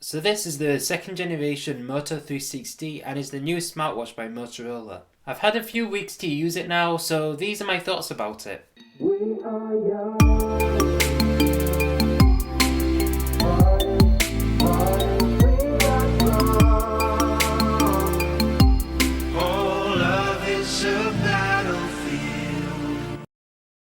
So this is the second generation Moto 360 and is the newest smartwatch by Motorola. I've had a few weeks to use it now, so these are my thoughts about it. We are young.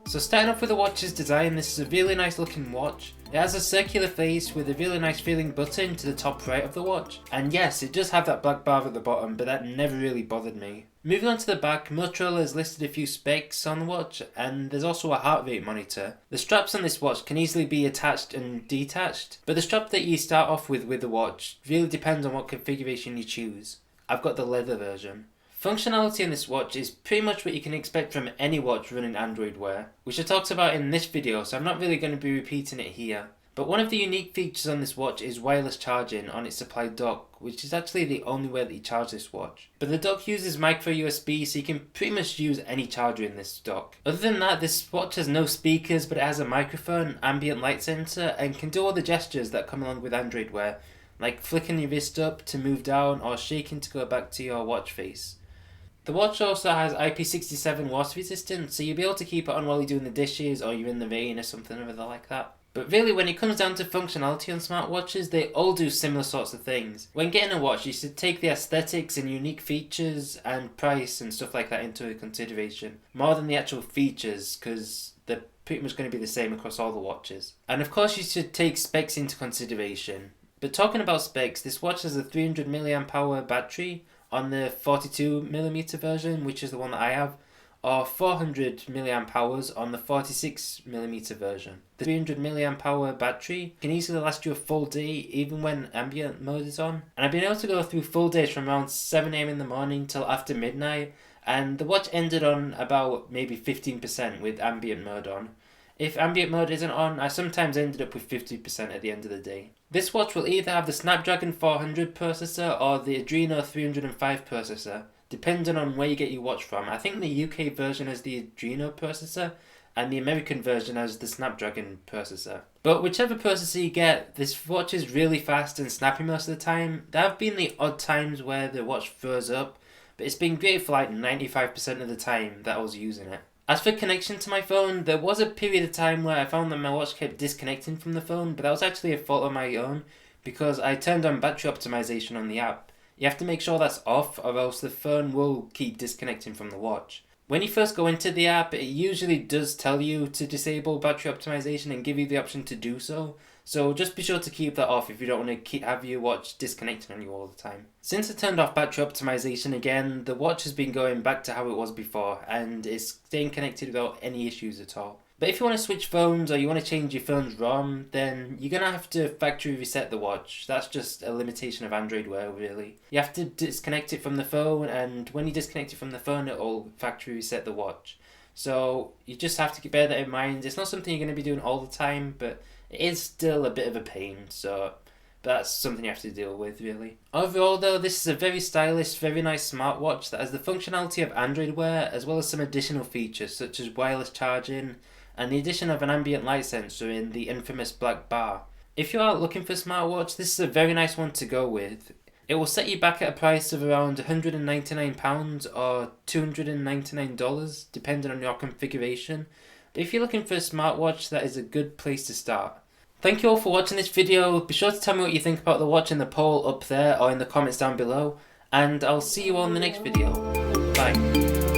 So starting off with the watch's design, this is a really nice looking watch. It has a circular face with a really nice feeling button to the top right of the watch. And yes, it does have that black bar at the bottom, but that never really bothered me. Moving on to the back, Motorola has listed a few specs on the watch, and there's also a heart rate monitor. The straps on this watch can easily be attached and detached, but the strap that you start off with the watch really depends on what configuration you choose. I've got the leather version. Functionality in this watch is pretty much what you can expect from any watch running Android Wear, which I talked about in this video, so I'm not really going to be repeating it here. But one of the unique features on this watch is wireless charging on its supplied dock, which is actually the only way that you charge this watch. But the dock uses micro USB, so you can pretty much use any charger in this dock. Other than that, this watch has no speakers, but it has a microphone, ambient light sensor, and can do all the gestures that come along with Android Wear, like flicking your wrist up to move down or shaking to go back to your watch face. The watch also has IP67 water resistance, so you'll be able to keep it on while you're doing the dishes or you're in the rain or something or other like that. But really, when it comes down to functionality on smartwatches, they all do similar sorts of things. When getting a watch, you should take the aesthetics and unique features and price and stuff like that into consideration, more than the actual features, because they're pretty much going to be the same across all the watches. And of course, you should take specs into consideration. But talking about specs, this watch has a 300 mAh battery on the 42mm version, which is the one that I have, or 400 mAh on the 46mm version. The 300 mAh battery can easily last you a full day even when ambient mode is on. And I've been able to go through full days from around 7 AM in the morning till after midnight, and the watch ended on about maybe 15% with ambient mode on. If ambient mode isn't on, I sometimes ended up with 50% at the end of the day. This watch will either have the Snapdragon 400 processor or the Adreno 305 processor, depending on where you get your watch from. I think the UK version has the Adreno processor and the American version has the Snapdragon processor. But whichever processor you get, this watch is really fast and snappy most of the time. There have been the odd times where the watch froze up, but it's been great for like 95% of the time that I was using it. As for connection to my phone, there was a period of time where I found that my watch kept disconnecting from the phone, but that was actually a fault of my own because I turned on battery optimization on the app. You have to make sure that's off or else the phone will keep disconnecting from the watch. When you first go into the app, it usually does tell you to disable battery optimization and give you the option to do so. So just be sure to keep that off if you don't want to have your watch disconnecting on you all the time. Since I turned off battery optimization again, the watch has been going back to how it was before and it's staying connected without any issues at all. But if you want to switch phones or you want to change your phone's ROM, then you're going to have to factory reset the watch. That's just a limitation of Android Wear, really. You have to disconnect it from the phone, and when you disconnect it from the phone, it'll factory reset the watch. So you just have to bear that in mind. It's not something you're going to be doing all the time, but it is still a bit of a pain, so that's something you have to deal with, really. Overall though, this is a very stylish, very nice smartwatch that has the functionality of Android Wear as well as some additional features such as wireless charging and the addition of an ambient light sensor in the infamous black bar. If you are looking for a smartwatch, this is a very nice one to go with. It will set you back at a price of around £199 or $299 depending on your configuration. But if you're looking for a smartwatch, that is a good place to start. Thank you all for watching this video. Be sure to tell me what you think about the watch in the poll up there or in the comments down below. And I'll see you all in the next video. Bye.